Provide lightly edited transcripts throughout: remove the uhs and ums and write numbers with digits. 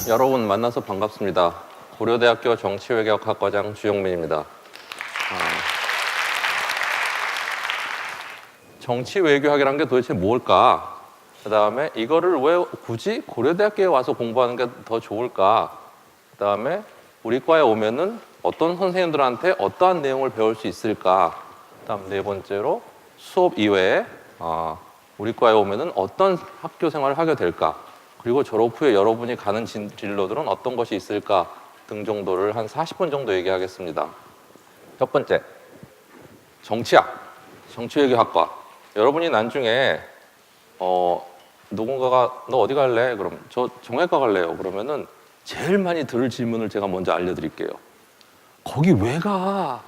여러분 만나서 반갑습니다. 고려대학교 정치외교학과장 주영민입니다. 정치외교학이란 게 도대체 뭘까? 그 다음에 이거를 왜 굳이 고려대학교에 와서 공부하는 게 더 좋을까? 그 다음에 우리 과에 오면은 어떤 선생님들한테 어떠한 내용을 배울 수 있을까? 그 다음 네 번째로 수업 이외에 우리 과에 오면은 어떤 학교 생활을 하게 될까? 그리고 졸업 후에 여러분이 가는 진로들은 어떤 것이 있을까? 등 정도를 한 40분 정도 얘기하겠습니다. 첫 번째, 정치학, 정치외교학과. 여러분이 나중에 누군가가 너 어디 갈래? 그럼 저 정외과 갈래요. 그러면은 제일 많이 들을 질문을 제가 먼저 알려드릴게요. 거기 왜 가?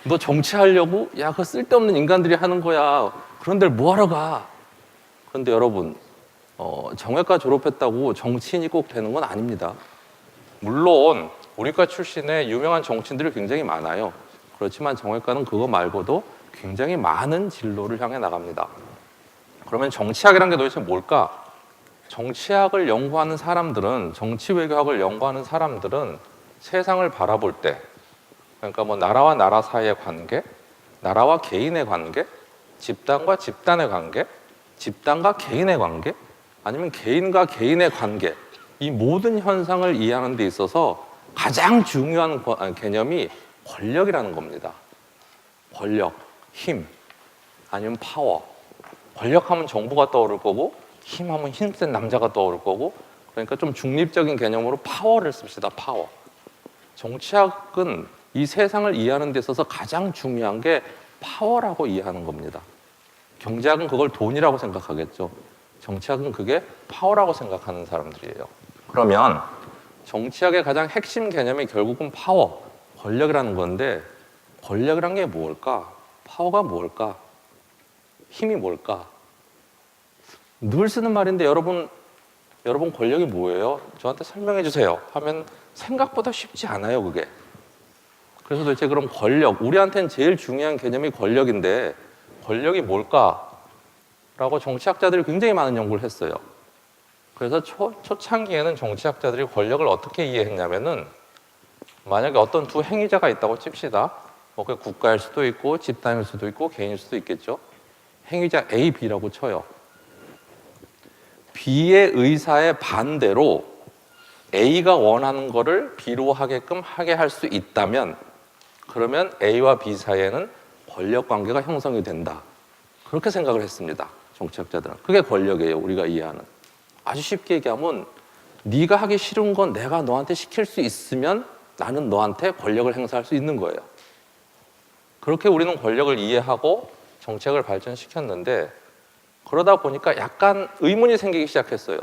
너 정치하려고? 야, 그거 쓸데없는 인간들이 하는 거야. 그런 데를 뭐하러 가? 그런데 여러분, 정외과 졸업했다고 정치인이 꼭 되는 건 아닙니다. 물론 우리과 출신의 유명한 정치인들이 굉장히 많아요. 그렇지만 정외과는 그거 말고도 굉장히 많은 진로를 향해 나갑니다. 그러면 정치학이란 게 도대체 뭘까? 정치학을 연구하는 사람들은, 정치외교학을 연구하는 사람들은 세상을 바라볼 때, 그러니까 뭐 나라와 나라 사이의 관계, 나라와 개인의 관계, 집단과 집단의 관계, 집단과 개인의 관계, 아니면 개인과 개인의 관계, 이 모든 현상을 이해하는 데 있어서 가장 중요한 개념이 권력이라는 겁니다. 권력, 힘, 아니면 파워. 권력하면 정부가 떠오를 거고 힘하면 힘센 남자가 떠오를 거고, 그러니까 좀 중립적인 개념으로 파워를 씁시다. 파워. 정치학은 이 세상을 이해하는 데 있어서 가장 중요한 게 파워라고 이해하는 겁니다. 경제학은 그걸 돈이라고 생각하겠죠. 정치학은 그게 파워라고 생각하는 사람들이에요. 그러면 정치학의 가장 핵심 개념이 결국은 파워, 권력이라는 건데, 권력이란 게 뭘까? 파워가 뭘까? 힘이 뭘까? 늘 쓰는 말인데 여러분 권력이 뭐예요? 저한테 설명해 주세요 하면 생각보다 쉽지 않아요, 그게. 그래서 도대체 그럼 권력, 우리한테는 제일 중요한 개념이 권력인데 권력이 뭘까? 라고 정치학자들이 굉장히 많은 연구를 했어요. 그래서 초창기에는 정치학자들이 권력을 어떻게 이해했냐면은, 만약에 어떤 두 행위자가 있다고 칩시다. 뭐 그게 국가일 수도 있고 집단일 수도 있고 개인일 수도 있겠죠. 행위자 A, B라고 쳐요. B의 의사에 반대로 A가 원하는 거를 B로 하게끔 하게 할 수 있다면, 그러면 A와 B 사이에는 권력 관계가 형성이 된다. 그렇게 생각을 했습니다. 정치학자들은. 그게 권력이에요, 우리가 이해하는. 아주 쉽게 얘기하면 네가 하기 싫은 건 내가 너한테 시킬 수 있으면 나는 너한테 권력을 행사할 수 있는 거예요. 그렇게 우리는 권력을 이해하고 정책을 발전시켰는데, 그러다 보니까 약간 의문이 생기기 시작했어요.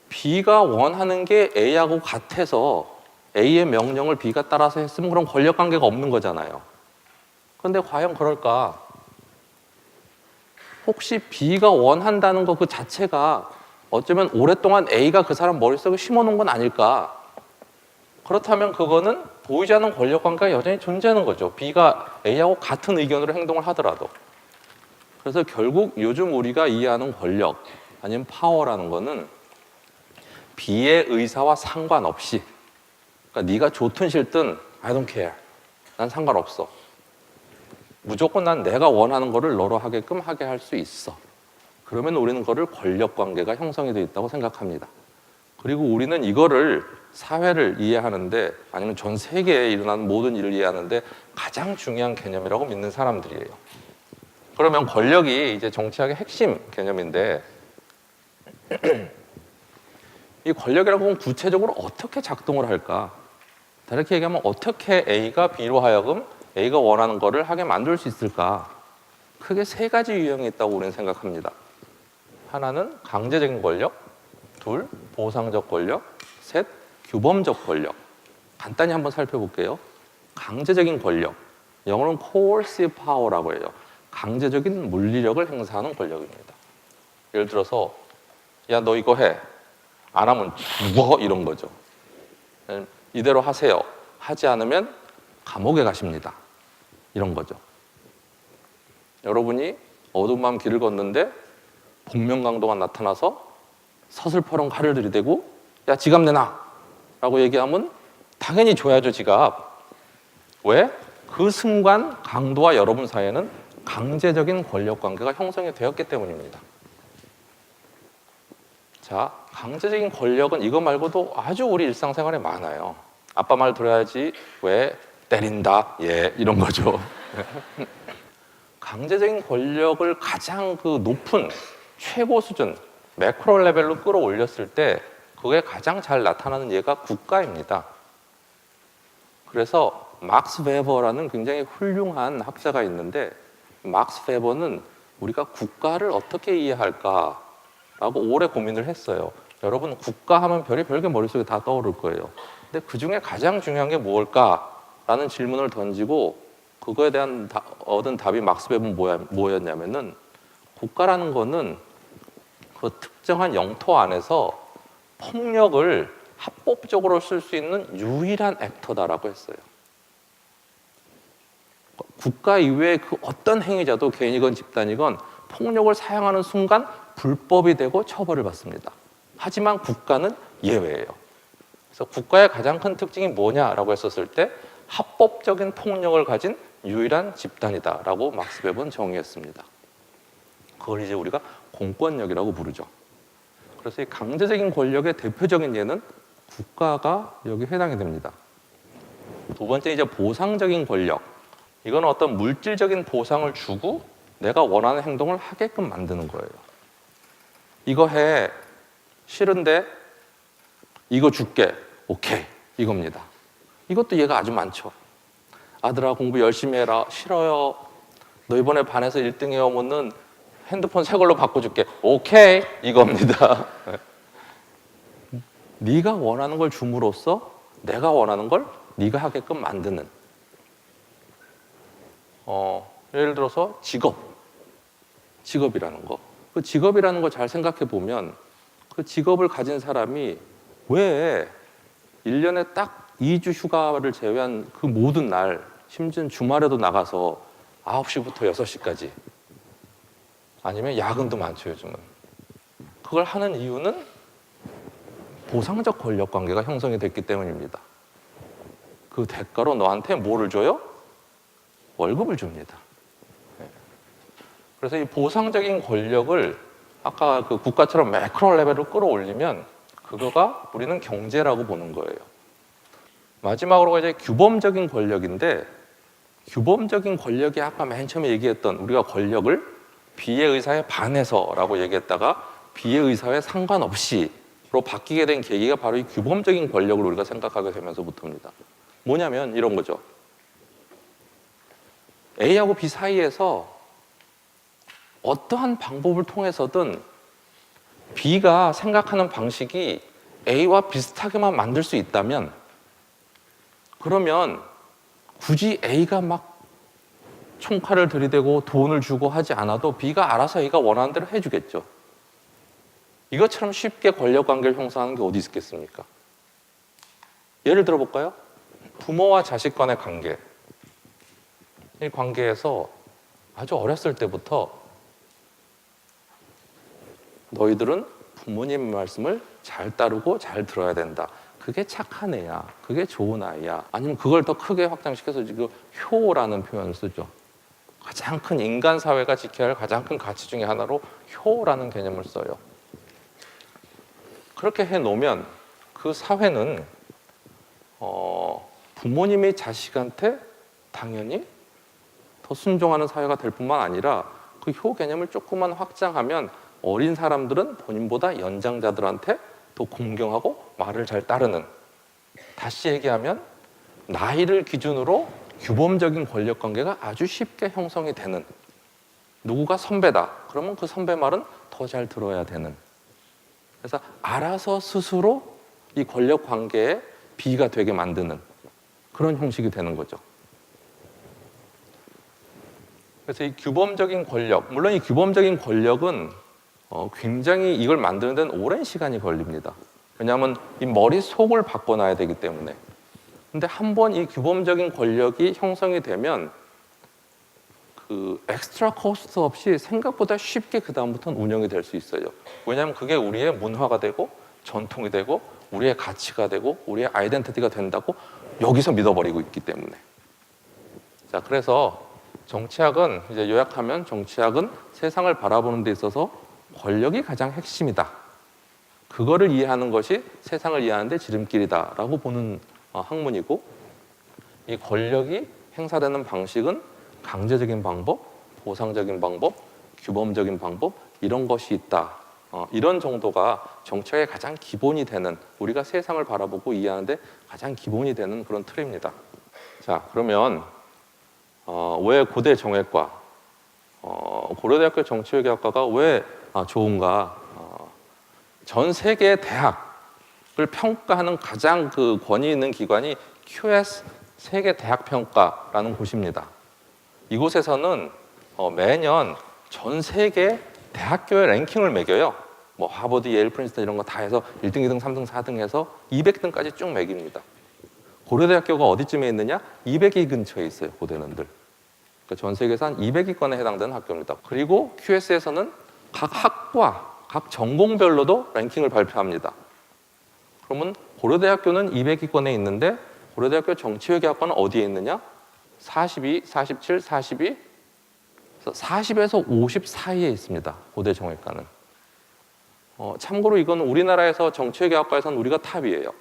B가 원하는 게 A하고 같아서 A의 명령을 B가 따라서 했으면 그럼 권력 관계가 없는 거잖아요. 그런데 과연 그럴까? 혹시 B가 원한다는 거 그 자체가 어쩌면 오랫동안 A가 그 사람 머릿속에 심어놓은 건 아닐까? 그렇다면 그거는 보이지 않는 권력 관계가 여전히 존재하는 거죠. B가 A하고 같은 의견으로 행동을 하더라도. 그래서 결국 요즘 우리가 이해하는 권력 아니면 파워라는 거는 B의 의사와 상관없이, 그러니까 네가 좋든 싫든 I don't care. 난 상관없어. 무조건 난 내가 원하는 거를 너로 하게끔 하게 할 수 있어. 그러면 우리는 그거를 권력 관계가 형성이 되어 있다고 생각합니다. 그리고 우리는 이거를, 사회를 이해하는데, 아니면 전 세계에 일어나는 모든 일을 이해하는데 가장 중요한 개념이라고 믿는 사람들이에요. 그러면 권력이 이제 정치학의 핵심 개념인데, 이 권력이라는 건 구체적으로 어떻게 작동을 할까? 다르게 얘기하면 어떻게 A가 B로 하여금 A가 원하는 거를 하게 만들 수 있을까? 크게 세 가지 유형이 있다고 우리는 생각합니다. 하나는 강제적인 권력, 둘, 보상적 권력, 셋, 규범적 권력. 간단히 한번 살펴볼게요. 강제적인 권력, 영어로는 coercive power라고 해요. 강제적인 물리력을 행사하는 권력입니다. 예를 들어서 야, 너 이거 해. 안 하면 죽어, 이런 거죠. 이대로 하세요. 하지 않으면 감옥에 가십니다. 이런 거죠. 여러분이 어두운 밤 길을 걷는데 복면강도가 나타나서 서슬퍼런 칼을 들이대고 야, 지갑 내놔 라고 얘기하면 당연히 줘야죠, 지갑. 왜? 그 순간 강도와 여러분 사이에는 강제적인 권력 관계가 형성이 되었기 때문입니다. 자, 강제적인 권력은 이거 말고도 아주 우리 일상생활에 많아요. 아빠 말 들어야지. 왜? 때린다. 예, 이런 거죠. 강제적인 권력을 가장 그 높은 최고 수준, 매크로 레벨로 끌어올렸을 때 그게 가장 잘 나타나는 예가 국가입니다. 그래서 막스 베버라는 굉장히 훌륭한 학자가 있는데, 막스 베버는 우리가 국가를 어떻게 이해할까라고 오래 고민을 했어요. 여러분, 국가하면 별게 머릿속에 다 떠오를 거예요. 근데 그중에 가장 중요한 게 뭘까라는 질문을 던지고 그거에 대한 얻은 답이 막스 베버는 뭐였냐면은, 국가라는 거는 그 특정한 영토 안에서 폭력을 합법적으로 쓸 수 있는 유일한 액터다라고 했어요. 국가 이외의 그 어떤 행위자도 개인이건 집단이건 폭력을 사용하는 순간 불법이 되고 처벌을 받습니다. 하지만 국가는 예외예요. 그래서 국가의 가장 큰 특징이 뭐냐라고 했었을 때 합법적인 폭력을 가진 유일한 집단이다라고 막스 베버는 정의했습니다. 그걸 이제 우리가 공권력이라고 부르죠. 그래서 이 강제적인 권력의 대표적인 예는 국가가 여기 해당이 됩니다. 두 번째, 이제 보상적인 권력. 이건 어떤 물질적인 보상을 주고 내가 원하는 행동을 하게끔 만드는 거예요. 이거 해. 싫은데 이거 줄게. 오케이. 이겁니다. 이것도 얘가 아주 많죠. 아들아, 공부 열심히 해라. 싫어요. 너 이번에 반에서 1등 해오면은 핸드폰 새 걸로 바꿔줄게. 오케이. 이겁니다. 네가 원하는 걸 줌으로써 내가 원하는 걸 네가 하게끔 만드는. 예를 들어서 직업이라는 거. 그 직업이라는 거 잘 생각해 보면 그 직업을 가진 사람이 왜 1년에 딱 2주 휴가를 제외한 그 모든 날, 심지어 주말에도 나가서 9시부터 6시까지, 아니면 야근도 많죠, 요즘은. 그걸 하는 이유는 보상적 권력 관계가 형성이 됐기 때문입니다. 그 대가로 너한테 뭐를 줘요? 월급을 줍니다. 그래서 이 보상적인 권력을 아까 그 국가처럼 매크로 레벨로 끌어올리면 그거가 우리는 경제라고 보는 거예요. 마지막으로 이제 규범적인 권력인데, 규범적인 권력이 아까 맨 처음에 얘기했던 우리가 권력을 비의 의사에 반해서라고 얘기했다가 비의 의사에 상관없이로 바뀌게 된 계기가 바로 이 규범적인 권력을 우리가 생각하게 되면서부터입니다. 뭐냐면 이런 거죠. A하고 B 사이에서 어떠한 방법을 통해서든 B가 생각하는 방식이 A와 비슷하게만 만들 수 있다면, 그러면 굳이 A가 막 총칼을 들이대고 돈을 주고 하지 않아도 B가 알아서 A가 원하는 대로 해주겠죠. 이것처럼 쉽게 권력 관계를 형성하는 게 어디 있겠습니까? 예를 들어볼까요? 부모와 자식 간의 관계. 이 관계에서 아주 어렸을 때부터 너희들은 부모님 말씀을 잘 따르고 잘 들어야 된다. 그게 착한 애야. 그게 좋은 아이야. 아니면 그걸 더 크게 확장시켜서 지금 효라는 표현을 쓰죠. 가장 큰 인간 사회가 지켜야 할 가장 큰 가치 중에 하나로 효라는 개념을 써요. 그렇게 해놓으면 그 사회는 부모님이 자식한테 당연히 더 순종하는 사회가 될 뿐만 아니라 그 효 개념을 조금만 확장하면 어린 사람들은 본인보다 연장자들한테 더 공경하고 말을 잘 따르는, 다시 얘기하면 나이를 기준으로 규범적인 권력 관계가 아주 쉽게 형성이 되는, 누구가 선배다 그러면 그 선배 말은 더 잘 들어야 되는, 그래서 알아서 스스로 이 권력 관계에 비가 되게 만드는 그런 형식이 되는 거죠. 그래서 이 규범적인 권력, 물론 이 규범적인 권력은 굉장히 이걸 만드는 데는 오랜 시간이 걸립니다. 왜냐하면 이 머릿속을 바꿔놔야 되기 때문에. 근데 한번 이 규범적인 권력이 형성이 되면 그 엑스트라 코스트 없이 생각보다 쉽게 그 다음부터는 운영이 될 수 있어요. 왜냐하면 그게 우리의 문화가 되고 전통이 되고 우리의 가치가 되고 우리의 아이덴티티가 된다고 여기서 믿어버리고 있기 때문에. 자, 그래서 정치학은 이제 요약하면 정치학은 세상을 바라보는 데 있어서 권력이 가장 핵심이다. 그거를 이해하는 것이 세상을 이해하는 데 지름길이다라고 보는 학문이고, 이 권력이 행사되는 방식은 강제적인 방법, 보상적인 방법, 규범적인 방법 이런 것이 있다. 이런 정도가 정치학의 가장 기본이 되는, 우리가 세상을 바라보고 이해하는데 가장 기본이 되는 그런 틀입니다. 자, 그러면 왜 고대 정외과, 고려대학교 정치외교학과가 왜 좋은가? 전 세계 대학을 평가하는 가장 그 권위 있는 기관이 QS 세계 대학 평가라는 곳입니다. 이곳에서는 매년 전 세계 대학교의 랭킹을 매겨요. 뭐 하버드, 예일, 프린스턴 이런 거 다 해서 1등, 2등, 3등, 4등 해서 200등까지 쭉 매깁니다. 고려대학교가 어디쯤에 있느냐? 200위 근처에 있어요, 고대는 늘. 그러니까 전 세계에서 한 200위권에 해당되는 학교입니다. 그리고 QS에서는 각 학과, 각 전공별로도 랭킹을 발표합니다. 그러면 고려대학교는 200위권에 있는데 고려대학교 정치외교학과는 어디에 있느냐? 42, 47, 42, 40에서 50 사이에 있습니다. 고대 정외과는. 참고로 이건 우리나라에서 정치외교학과에서는 우리가 탑이에요.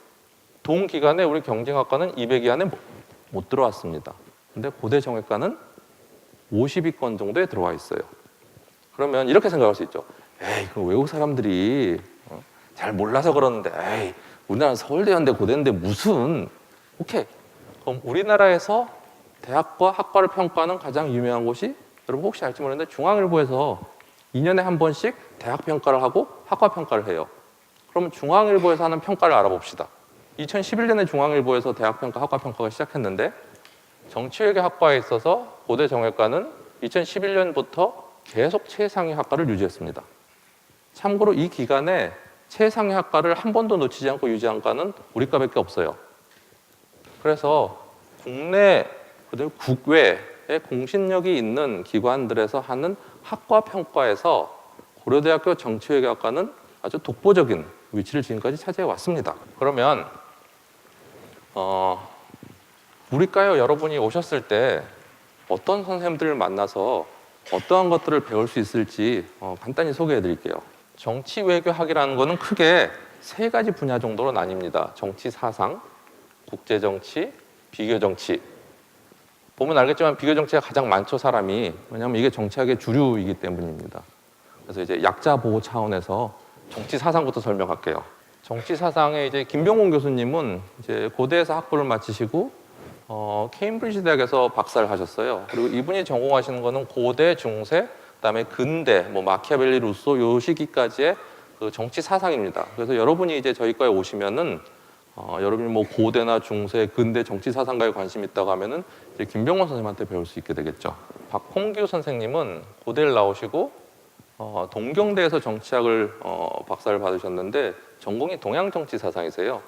동기간에 우리 경쟁학과는 200위 안에 못 들어왔습니다. 근데 고대 정외과는 50위권 정도에 들어와 있어요. 그러면 이렇게 생각할 수 있죠. 에이, 그 외국 사람들이 잘 몰라서 그러는데, 에이, 우리나라는 서울대, 연대, 고대인데 무슨. 오케이. 그럼 우리나라에서 대학과 학과를 평가하는 가장 유명한 곳이, 여러분 혹시 알지 모르는데 중앙일보에서 2년에 한 번씩 대학 평가를 하고 학과 평가를 해요. 그러면 중앙일보에서 하는 평가를 알아봅시다. 2011년에 중앙일보에서 대학 평가, 학과 평가가 시작했는데 정치외교학과에 있어서 고대 정외과는 2011년부터 계속 최상위 학과를 유지했습니다. 참고로 이 기간에 최상위 학과를 한 번도 놓치지 않고 유지한 과는 우리 과밖에 없어요. 그래서 국내, 그리고 국외에 공신력이 있는 기관들에서 하는 학과 평가에서 고려대학교 정치외교학과는 아주 독보적인 위치를 지금까지 차지해 왔습니다. 그러면 우리 과에 여러분이 오셨을 때 어떤 선생님들을 만나서 어떠한 것들을 배울 수 있을지 간단히 소개해 드릴게요. 정치외교학이라는 것은 크게 세 가지 분야 정도로 나뉩니다. 정치사상, 국제정치, 비교정치. 보면 알겠지만 비교정치가 가장 많죠, 사람이. 왜냐하면 이게 정치학의 주류이기 때문입니다. 그래서 이제 약자 보호 차원에서 정치사상부터 설명할게요. 정치사상에 이제 김병곤 교수님은 이제 고대에서 학부를 마치시고 케임브리지 대학에서 박사를 하셨어요. 그리고 이분이 전공하시는 거는 고대, 중세, 그다음에 근대, 뭐 마키아벨리, 루소 요 시기까지의 그 정치 사상입니다. 그래서 여러분이 이제 저희 과에 오시면은 여러분이 뭐 고대나 중세, 근대 정치 사상가에 관심 있다고 하면은 이제 김병원 선생님한테 배울 수 있게 되겠죠. 박홍규 선생님은 고대를 나오시고 동경대에서 정치학을 박사를 받으셨는데 전공이 동양 정치 사상이세요.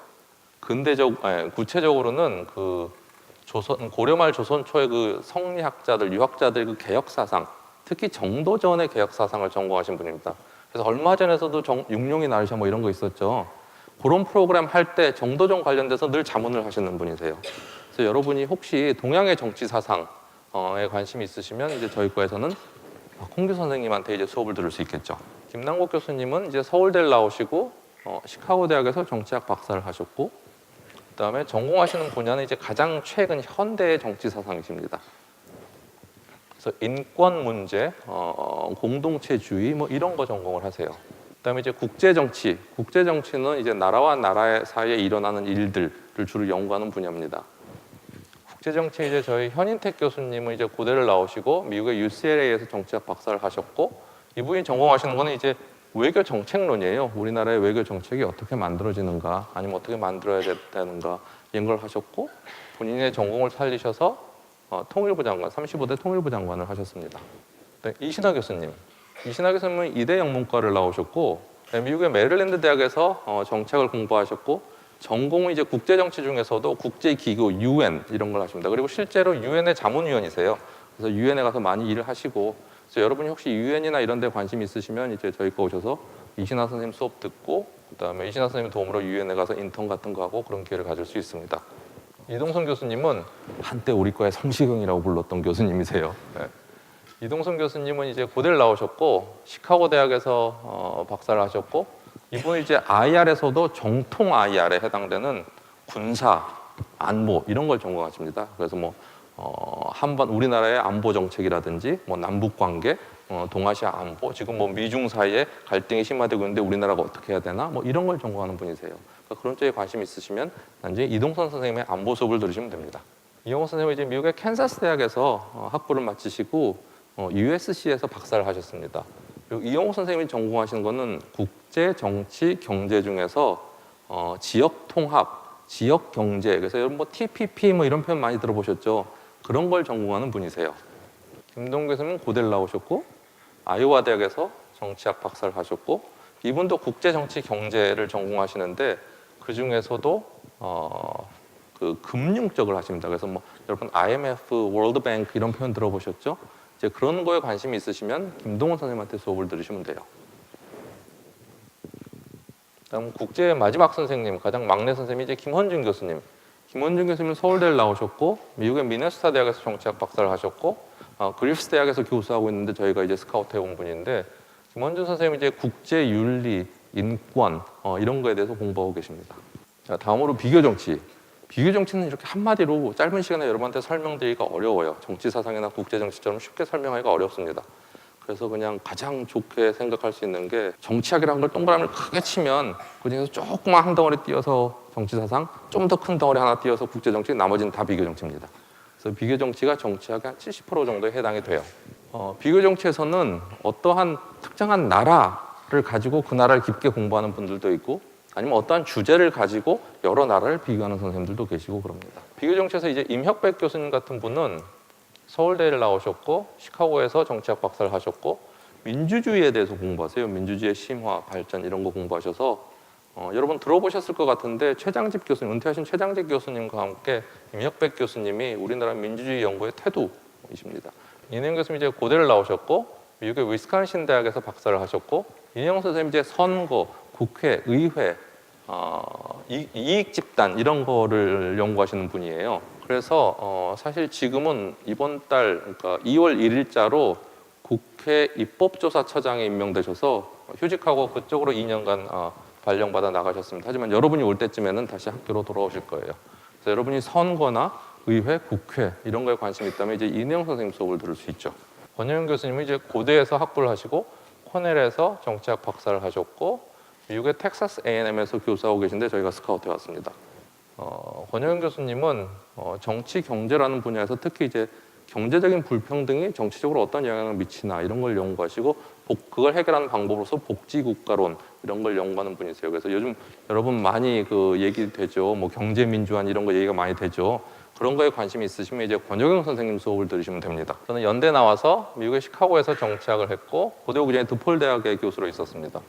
구체적으로는 그 고려말 조선 초의 그 성리학자들, 유학자들 그 개혁 사상, 특히 정도전의 개혁 사상을 전공하신 분입니다. 그래서 얼마 전에서도 육룡이 나르샤 뭐 이런 거 있었죠. 그런 프로그램 할 때 정도전 관련돼서 늘 자문을 하시는 분이세요. 그래서 여러분이 혹시 동양의 정치 사상에 관심이 있으시면 이제 저희 과에서는 홍규 선생님한테 이제 수업을 들을 수 있겠죠. 김남국 교수님은 이제 서울대를 나오시고 시카고 대학에서 정치학 박사를 하셨고, 그다음에 전공하시는 분야는 이제 가장 최근 현대의 정치 사상이십니다. 그래서 인권 문제, 공동체주의 뭐 이런 거 전공을 하세요. 그다음에 이제 국제정치, 국제정치는 이제 나라와 나라 사이에 일어나는 일들을 주로 연구하는 분야입니다. 국제정치 이제 저희 현인택 교수님은 이제 고대를 나오시고 미국의 UCLA에서 정치학 박사를 하셨고, 이분이 전공하시는 거는 이제 외교 정책론이에요. 우리나라의 외교 정책이 어떻게 만들어지는가, 아니면 어떻게 만들어야 되는가 이런 걸 하셨고, 본인의 전공을 살리셔서 통일부 장관, 35대 통일부 장관을 하셨습니다. 네, 이신하 교수님은 이대 영문과를 나오셨고 미국의 메릴랜드 대학에서 정책을 공부하셨고, 전공은 이제 국제정치 중에서도 국제기구, UN 이런 걸 하십니다. 그리고 실제로 UN의 자문위원이세요. 그래서 UN에 가서 많이 일을 하시고, 그래서 여러분이 혹시 UN이나 이런 데 관심 있으시면 이제 저희 거 오셔서 이신하 선생님 수업 듣고 그다음에 이신하 선생님 도움으로 유엔에 가서 인턴 같은 거 하고 그런 기회를 가질 수 있습니다. 이동선 교수님은 한때 우리 과의 성시경이라고 불렀던 교수님이세요. 네. 이동선 교수님은 이제 고대를 나오셨고 시카고 대학에서 박사를 하셨고 이분은 이제 IR에서도 정통 IR에 해당되는 군사, 안보 이런 걸 전공하십니다. 그래서 뭐 한반 우리나라의 안보 정책이라든지 뭐 남북 관계, 동아시아 안보, 지금 뭐 미중 사이에 갈등이 심화되고 있는데 우리나라가 어떻게 해야 되나 뭐 이런 걸 전공하는 분이세요. 그러니까 그런 쪽에 관심 있으시면 나중에 이동선 선생님의 안보 수업을 들으시면 됩니다. 이용호 선생님은 이제 미국의 캔사스 대학에서 학부를 마치시고 USC에서 박사를 하셨습니다. 그리고 이용호 선생님이 전공하시는 거는 국제 정치 경제 중에서 지역 통합, 지역 경제, 그래서 여러분 뭐 TPP 뭐 이런 표현 많이 들어보셨죠? 그런 걸 전공하는 분이세요. 김동 교수님은 고대를 나오셨고 아이오와 대학에서 정치학 박사를 하셨고 이분도 국제 정치 경제를 전공하시는데 그 중에서도 그 금융 쪽을 하십니다. 그래서 뭐 여러분 IMF, 월드뱅크 이런 표현 들어보셨죠? 이제 그런 거에 관심이 있으시면 김동훈 선생님한테 수업을 들으시면 돼요. 다음 국제 마지막 선생님, 가장 막내 선생님이 이제 김헌준 교수님. 김헌준 교수님은 서울대를 나오셨고 미국의 미네소타 대학에서 정치학 박사를 하셨고 그리프스 대학에서 교수하고 있는데 저희가 이제 스카우트 해온 분인데 김헌준 선생님이 이제 국제 윤리, 인권 이런 거에 대해서 공부하고 계십니다. 자, 다음으로 비교 정치. 비교 정치는 이렇게 한마디로 짧은 시간에 여러분한테 설명드리기가 어려워요. 정치 사상이나 국제 정치처럼 쉽게 설명하기가 어렵습니다. 그래서 그냥 가장 좋게 생각할 수 있는 게 정치학이라는 걸 동그라미를 크게 치면 그중에서 조그만 한 덩어리 띄어서 정치 사상, 좀 더 큰 덩어리 하나 띄어서 국제 정치, 나머지는 다 비교 정치입니다. 그래서 비교 정치가 정치학의 한 70% 정도에 해당이 돼요. 비교 정치에서는 어떠한 특정한 나라를 가지고 그 나라를 깊게 공부하는 분들도 있고 아니면 어떠한 주제를 가지고 여러 나라를 비교하는 선생님들도 계시고 그럽니다. 비교 정치에서 이제 임혁백 교수님 같은 분은 서울대를 나오셨고 시카고에서 정치학 박사를 하셨고 민주주의에 대해서 공부하세요. 민주주의의 심화, 발전 이런 거 공부하셔서 여러분 들어보셨을 것 같은데 최장집 교수님, 은퇴하신 최장집 교수님과 함께 임혁백 교수님이 우리나라 민주주의 연구의 태두이십니다. 이내영 교수님 이제 고대를 나오셨고 미국의 위스콘신 대학에서 박사를 하셨고 이내영 선생님 이제 선거, 국회, 의회, 이익 집단 이런 거를 연구하시는 분이에요. 그래서 사실 지금은 이번 달 그러니까 2월 1일자로 국회 입법조사처장에 임명되셔서 휴직하고 그쪽으로 2년간 발령받아 나가셨습니다. 하지만 여러분이 올 때쯤에는 다시 학교로 돌아오실 거예요. 그래서 여러분이 선거나 의회, 국회 이런 거에 관심이 있다면 이제 이내영 선생님 수업을 들을 수 있죠. 권영윤 교수님은 이제 고대에서 학부를 하시고 코넬에서 정치학 박사를 하셨고 미국의 텍사스 A&M에서 교수하고 계신데 저희가 스카우트해 왔습니다. 권영윤 교수님은 정치 경제라는 분야에서 특히 이제 경제적인 불평등이 정치적으로 어떤 영향을 미치나 이런 걸 연구하시고 그걸 해결하는 방법으로서 복지국가론 이런 걸 연구하는 분이세요. 그래서 요즘 여러분 많이 그 얘기되죠. 뭐 경제민주화 이런 거 얘기가 많이 되죠. 그런 거에 관심이 있으시면 이제 권혁영 선생님 수업을 들으시면 됩니다. 저는 연대 나와서 미국의 시카고에서 정치학을 했고 고대 오기 전에 드폴 대학의 교수로 있었습니다.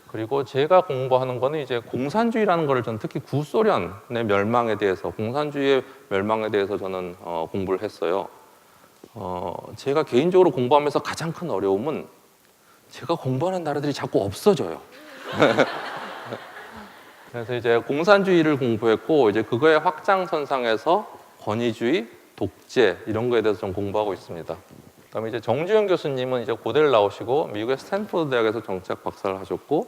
그리고 제가 공부하는 거는 이제 공산주의라는 거를 저는 특히 구소련의 멸망에 대해서 공산주의의 멸망에 대해서 저는 공부를 했어요. 제가 개인적으로 공부하면서 가장 큰 어려움은 제가 공부하는 나라들이 자꾸 없어져요. 그래서 이제 공산주의를 공부했고 이제 그거의 확장선상에서 권위주의, 독재 이런 거에 대해서 좀 공부하고 있습니다. 그다음에 이제 정주영 교수님은 이제 고대를 나오시고 미국의 스탠포드 대학에서 정치학 박사를 하셨고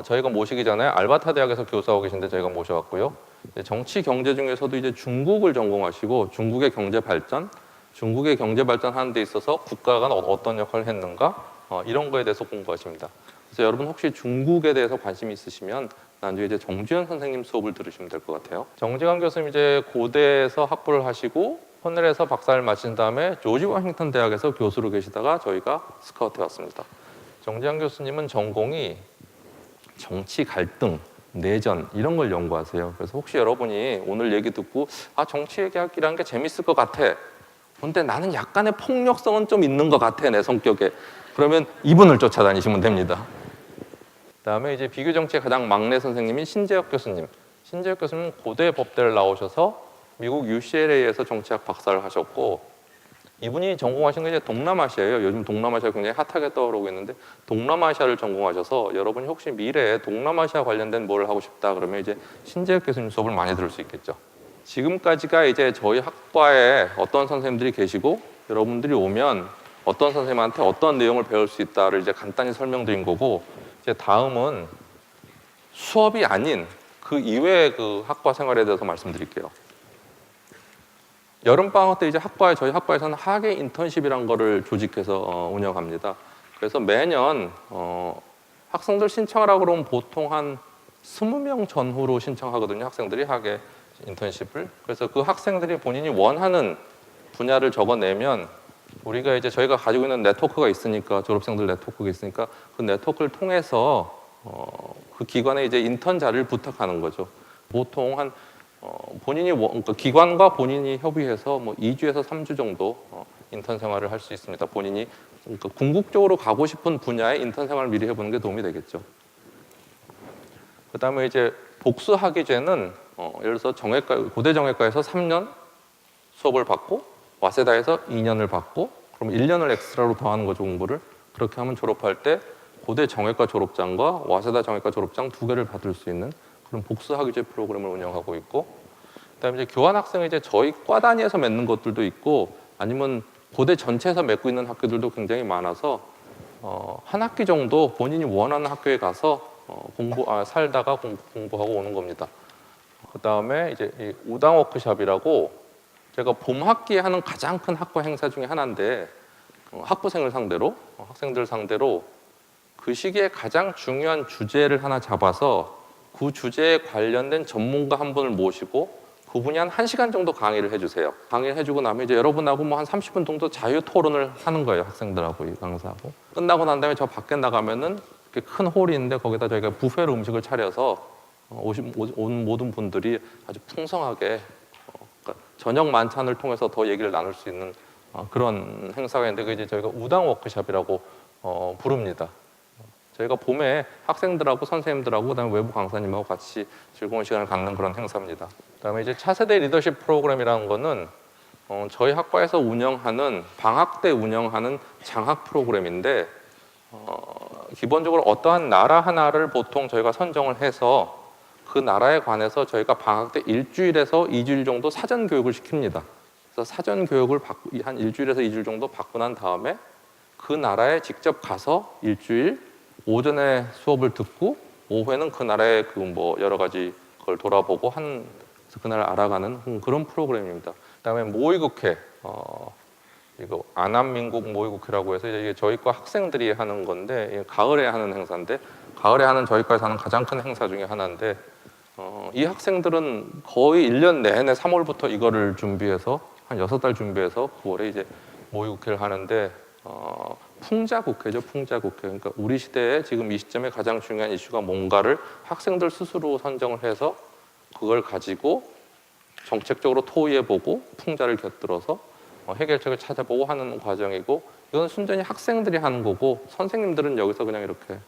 저희가 모시기 전에 알바타 대학에서 교수하고 계신데 저희가 모셔왔고요. 정치 경제 중에서도 이제 중국을 전공하시고 중국의 경제 발전, 중국의 경제 발전하는 데 있어서 국가가 어떤 역할을 했는가 이런 거에 대해서 공부하십니다. 그래서 여러분 혹시 중국에 대해서 관심이 있으시면 나중에 이제 정주현 선생님 수업을 들으시면 될 것 같아요. 정지관 교수님 이제 고대에서 학부를 하시고 코넬에서 박사를 마친 다음에 조지 워싱턴 대학에서 교수로 계시다가 저희가 스카우트해 왔습니다. 정지관 교수님은 전공이 정치 갈등, 내전 이런 걸 연구하세요. 그래서 혹시 여러분이 오늘 얘기 듣고 정치 얘기하기라는 게 재밌을 것 같아. 근데 나는 약간의 폭력성은 좀 있는 것 같아 내 성격에. 그러면 이분을 쫓아다니시면 됩니다. 그다음에 이제 비교 정치의 가장 막내 선생님인 신재혁 교수님. 신재혁 교수님은 고대 법대를 나오셔서 미국 UCLA에서 정치학 박사를 하셨고 이분이 전공하신 게 이제 동남아시아예요. 요즘 동남아시아 굉장히 핫하게 떠오르고 있는데 동남아시아를 전공하셔서 여러분이 혹시 미래에 동남아시아 관련된 뭘 하고 싶다 그러면 이제 신재혁 교수님 수업을 많이 들을 수 있겠죠. 지금까지가 이제 저희 학과에 어떤 선생님들이 계시고 여러분들이 오면 어떤 선생님한테 어떤 내용을 배울 수 있다를 이제 간단히 설명드린 거고, 이제 다음은 수업이 아닌 그 이외의 그 학과 생활에 대해서 말씀드릴게요. 여름방학 때 이제 저희 학과에서는 학예 인턴십이란 거를 조직해서 운영합니다. 그래서 매년 학생들 신청하라고 그러면 보통 한 20명 전후로 신청하거든요. 학생들이 학예 인턴십을. 그래서 그 학생들이 본인이 원하는 분야를 적어내면 우리가 이제 저희가 가지고 있는 네트워크가 있으니까, 졸업생들 네트워크가 있으니까 그 네트워크를 통해서 그 기관에 이제 인턴 자리를 부탁하는 거죠. 보통 한 본인이 그러니까 기관과 본인이 협의해서 뭐 2주에서 3주 정도 인턴 생활을 할 수 있습니다. 본인이 그러니까 궁극적으로 가고 싶은 분야의 인턴 생활을 미리 해보는 게 도움이 되겠죠. 그다음에 이제 복수학위제는 예를 들어서 고대 정외과에서 3년 수업을 받고 와세다에서 2년을 받고 그럼 1년을 엑스트라로 더하는 거죠, 공부를. 그렇게 하면 졸업할 때 고대 정외과 졸업장과 와세다 정외과 졸업장 2개를 받을 수 있는 그런 복수학위제 프로그램을 운영하고 있고, 그다음에 이제 교환학생은 이제 저희 과 단위에서 맺는 것들도 있고 아니면 고대 전체에서 맺고 있는 학교들도 굉장히 많아서 한 학기 정도 본인이 원하는 학교에 가서 살다가 공부하고 오는 겁니다. 그다음에 이제 이 우당 워크숍이라고 제가 봄 학기에 하는 가장 큰 학과 행사 중에 하나인데 학부생을 상대로 학생들 상대로 그 시기에 가장 중요한 주제를 하나 잡아서 그 주제에 관련된 전문가 한 분을 모시고 그분이 한 1시간 정도 강의를 해주세요. 강의를 해주고 나면 이제 여러분하고 뭐 한 30분 정도 자유 토론을 하는 거예요. 학생들하고 이 강사하고. 끝나고 난 다음에 저 밖에 나가면은 이렇게 큰 홀이 있는데 거기다 저희가 뷔페로 음식을 차려서 온 모든 분들이 아주 풍성하게 그러니까 저녁 만찬을 통해서 더 얘기를 나눌 수 있는 그런 행사가 있는데 그게 이제 저희가 우당 워크숍이라고 부릅니다. 저희가 봄에 학생들하고 선생님들하고 그다음에 외부 강사님하고 같이 즐거운 시간을 갖는 그런 행사입니다. 그다음에 이제 차세대 리더십 프로그램이라는 거는 저희 학과에서 운영하는 방학 때 운영하는 장학 프로그램인데 기본적으로 어떠한 나라 하나를 보통 저희가 선정을 해서 그 나라에 관해서 저희가 방학 때 1주일에서 2주일 정도 사전 교육을 시킵니다. 그래서 사전 교육을 한 1주일에서 2주일 정도 받고 난 다음에 그 나라에 직접 가서 일주일 오전에 수업을 듣고 오후에는 그 나라의 그 뭐 여러 가지 그걸 돌아보고 그 나라를 알아가는 그런 프로그램입니다. 그다음에 모의국회 이거 안암민국 모의국회라고 해서 이게 저희과 학생들이 하는 건데 가을에 하는 행사인데 가을에 하는 저희과에서 하는 가장 큰 행사 중에 하나인데 이 학생들은 거의 1년 내내 3월부터 이거를 준비해서 한 6달 준비해서 9월에 이제 모의국회를 하는데 풍자국회죠. 풍자국회. 그러니까 우리 시대에 지금 이 시점에 가장 중요한 이슈가 뭔가를 학생들 스스로 선정을 해서 그걸 가지고 정책적으로 토의해보고 풍자를 곁들여서 해결책을 찾아보고 하는 과정이고 이건 순전히 학생들이 하는 거고 선생님들은 여기서 그냥 이렇게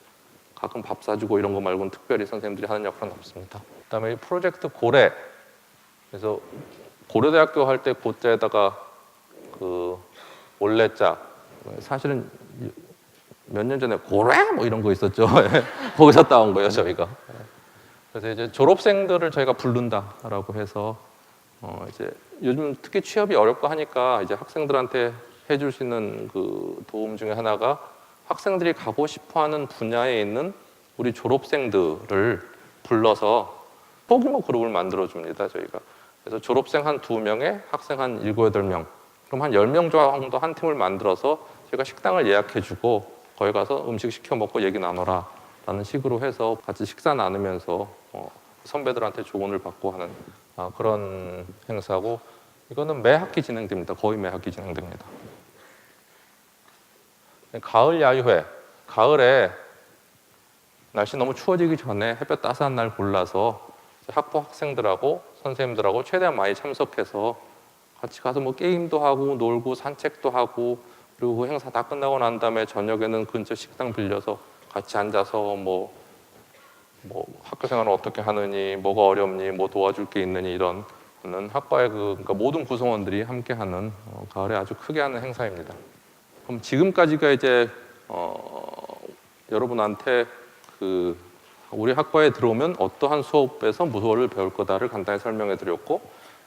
가끔 밥 사주고 이런 거 말고는 특별히 선생님들이 하는 역할은 없습니다. 그다음에 프로젝트 고래. 그래서 고려대학교 할 때 고자에다가 그 올레자 사실은 몇 년 전에 고래 뭐 이런 거 있었죠. 거기서 따온 거예요 저희가. 그래서 이제 졸업생들을 저희가 부른다라고 해서 이제 요즘 특히 취업이 어렵고 하니까 이제 학생들한테 해줄 수 있는 그 도움 중에 하나가 학생들이 가고 싶어하는 분야에 있는 우리 졸업생들을 불러서 소규모 그룹을 만들어 줍니다 저희가. 그래서 졸업생 한 2명에 학생 한 7, 8명 그럼 한 10명 정도 한 팀을 만들어서 제가 식당을 예약해주고 거기 가서 음식 시켜 먹고 얘기 나눠라 라는 식으로 해서 같이 식사 나누면서 선배들한테 조언을 받고 하는 그런 행사고 이거는 매 학기 진행됩니다. 거의 매 학기 진행됩니다. 가을 야유회. 가을에 날씨 너무 추워지기 전에 햇볕 따스한 날 골라서 학부 학생들하고 선생님들하고 최대한 많이 참석해서 같이 가서 뭐 게임도 하고 놀고 산책도 하고 그리고 그 행사 다 끝나고 난 다음에 저녁에는 근처 식당 빌려서 같이 앉아서 뭐 학교 생활을 어떻게 하느니 뭐가 어렵니 뭐 도와줄 게 있느니 이런 학과의 그러니까 모든 구성원들이 함께하는 가을에 아주 크게 하는 행사입니다. 그럼 지금까지가 이제 여러분한테 우리 학과에 들어오면 어떠한 수업에서 무엇을 배울 거다를 간단히 설명해 드렸고,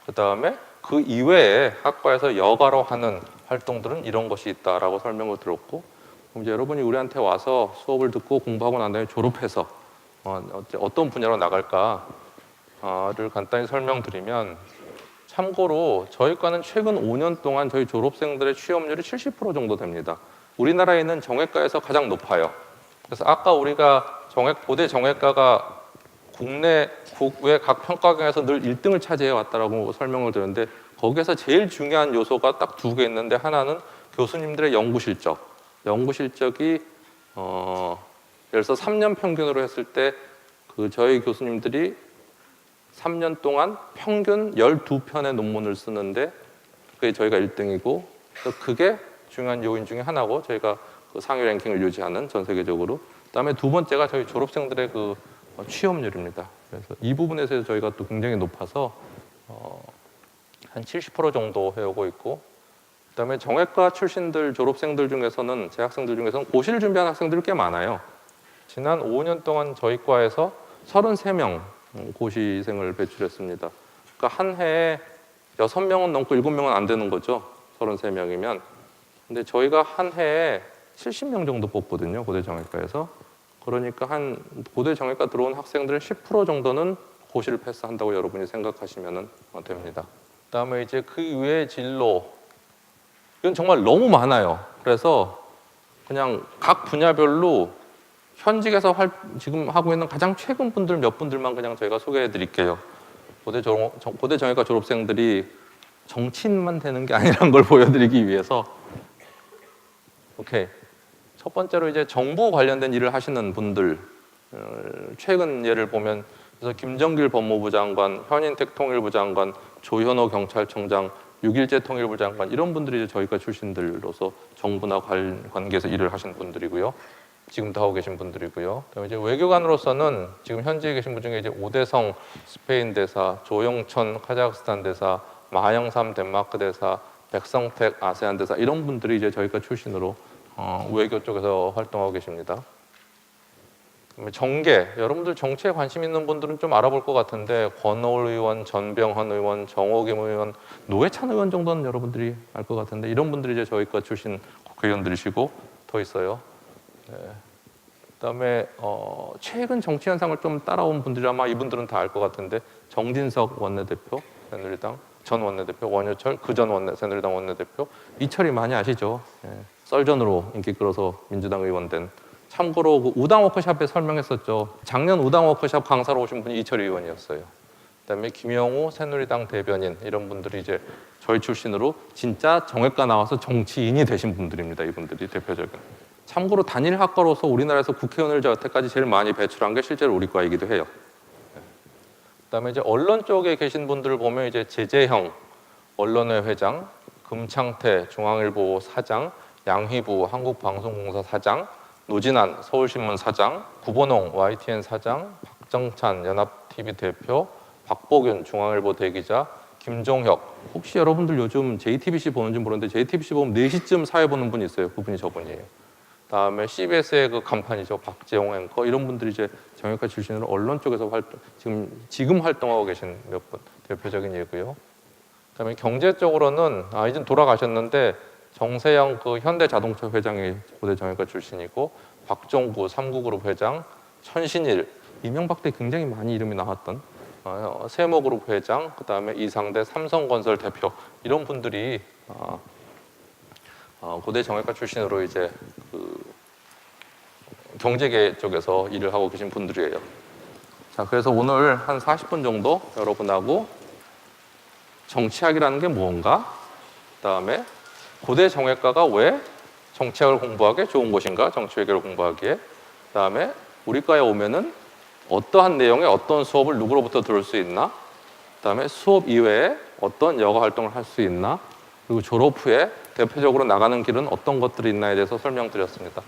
그 다음에 그 이외에 학과에서 여가로 하는 활동들은 이런 것이 있다라고 설명을 드렸고, 그럼 이제 여러분이 우리한테 와서 수업을 듣고 공부하고 난 다음에 졸업해서 어떤 분야로 나갈까를 간단히 설명드리면, 참고로 저희 과는 최근 5년 동안 저희 졸업생들의 취업률이 70% 정도 됩니다. 우리나라에는 정외과에서 가장 높아요. 그래서 아까 우리가 고대 정외과가 국내 국외 각 평가경에서 늘 1등을 차지해 왔다라고 설명을 드렸는데, 거기에서 제일 중요한 요소가 딱 2개 있는데, 하나는 교수님들의 연구 실적. 연구 실적이 예를 들어서 3년 평균으로 했을 때 저희 교수님들이 3년 동안 평균 12편의 논문을 쓰는데 그게 저희가 1등이고, 그게 중요한 요인 중에 하나고, 저희가 상위 랭킹을 유지하는 전 세계적으로. 그다음에 두 번째가 저희 졸업생들의 취업률입니다. 그래서 이 부분에서 저희가 또 굉장히 높아서 한 70% 정도 해오고 있고, 그다음에 정외과 출신들 졸업생들 중에서는, 재학생들 중에서는 고시를 준비하는 학생들이 꽤 많아요. 지난 5년 동안 저희 과에서 33명 고시생을 배출했습니다. 그러니까 한 해에 6명은 넘고 7명은 안 되는 거죠. 33명이면. 근데 저희가 한 해에 70명 정도 뽑거든요, 고대 정외과에서. 그러니까 한 고대 정외과 들어온 학생들의 10% 정도는 고시를 패스한다고 여러분이 생각하시면 됩니다. 그다음에 이제 그 이외의 진로, 이건 정말 너무 많아요. 그래서 그냥 각 분야별로 현직에서 지금 하고 있는 가장 최근 분들 몇 분들만 그냥 저희가 소개해 드릴게요. 고대 정외과 졸업생들이 정치인만 되는 게 아니라는 걸 보여드리기 위해서. 오케이. 첫 번째로 이제 정보 관련된 일을 하시는 분들, 최근 예를 보면 그래서 김정길 법무부 장관, 현인택 통일부 장관, 조현호 경찰청장, 6.1제 통일부 장관, 이런 분들이 이제 저희과 출신들로서 정부나 관계에서 일을 하신 분들이고요. 지금도 하고 계신 분들이고요. 그다음에 이제 외교관으로서는 지금 현지에 계신 분 중에 이제 오대성 스페인 대사, 조영천 카자흐스탄 대사, 마영삼 덴마크 대사, 백성택 아세안 대사, 이런 분들이 이제 저희과 출신으로 외교 쪽에서 활동하고 계십니다. 정계, 여러분들 정치에 관심 있는 분들은 좀 알아볼 것 같은데, 권오을 의원, 전병헌 의원, 정호김 의원, 노회찬 의원 정도는 여러분들이 알 것 같은데, 이런 분들이 이제 저희과 출신 국회의원들이시고 더 있어요. 네. 그다음에 최근 정치 현상을 좀 따라온 분들이 아마 이분들은 다 알 것 같은데, 정진석 원내대표 새누리당, 전 원내대표 원효철, 그전 새누리당 원내대표, 이철이 많이 아시죠? 네. 썰전으로 인기 끌어서 민주당 의원 된. 참고로 우당 워크숍에 설명했었죠. 작년 우당 워크숍 강사로 오신 분이 이철이 의원이었어요. 그다음에 김영우 새누리당 대변인, 이런 분들이 이제 저희 출신으로 진짜 정외과 나와서 정치인이 되신 분들입니다. 이분들이 대표적인. 참고로 단일 학과로서 우리나라에서 국회의원을 저 여태까지 제일 많이 배출한 게 실제로 우리 과이기도 해요. 그다음에 이제 언론 쪽에 계신 분들을 보면 이제 제재형 언론회 회장, 금창태 중앙일보 사장, 양희부 한국방송공사 사장, 노진한 서울신문 사장, 구본홍 YTN 사장, 박정찬 연합TV 대표, 박보균 중앙일보 대기자, 김종혁, 혹시 여러분들 요즘 JTBC 보는지 모르는데 JTBC 보면 4시쯤 사회 보는 분이 있어요. 그분이 저분이에요. 다음에 CBS의 그 간판이죠. 박재홍 앵커, 이런 분들이 이제 정외과 출신으로 언론 쪽에서 지금 활동하고 계신 몇 분 대표적인 예고요. 그다음에 경제 쪽으로는 이제 돌아가셨는데 정세영 그 현대자동차 회장이 고대 정외과 출신이고, 박종구 삼구그룹 회장, 천신일, 이명박 때 굉장히 많이 이름이 나왔던 세모그룹 회장, 그다음에 이상대 삼성건설 대표, 이런 분들이 고대 정외과 출신으로 이제 경제계 쪽에서 일을 하고 계신 분들이에요. 자, 그래서 오늘 한 40분 정도 여러분하고 정치학이라는 게 뭔가, 그다음에 고대 정외과가 왜 정치학을 공부하기에 좋은 곳인가, 정치외교를 공부하기에, 그다음에 우리 과에 오면은 어떠한 내용의 어떤 수업을 누구로부터 들을 수 있나, 그다음에 수업 이외에 어떤 여가 활동을 할 수 있나, 그리고 졸업 후에 대표적으로 나가는 길은 어떤 것들이 있나에 대해서 설명드렸습니다.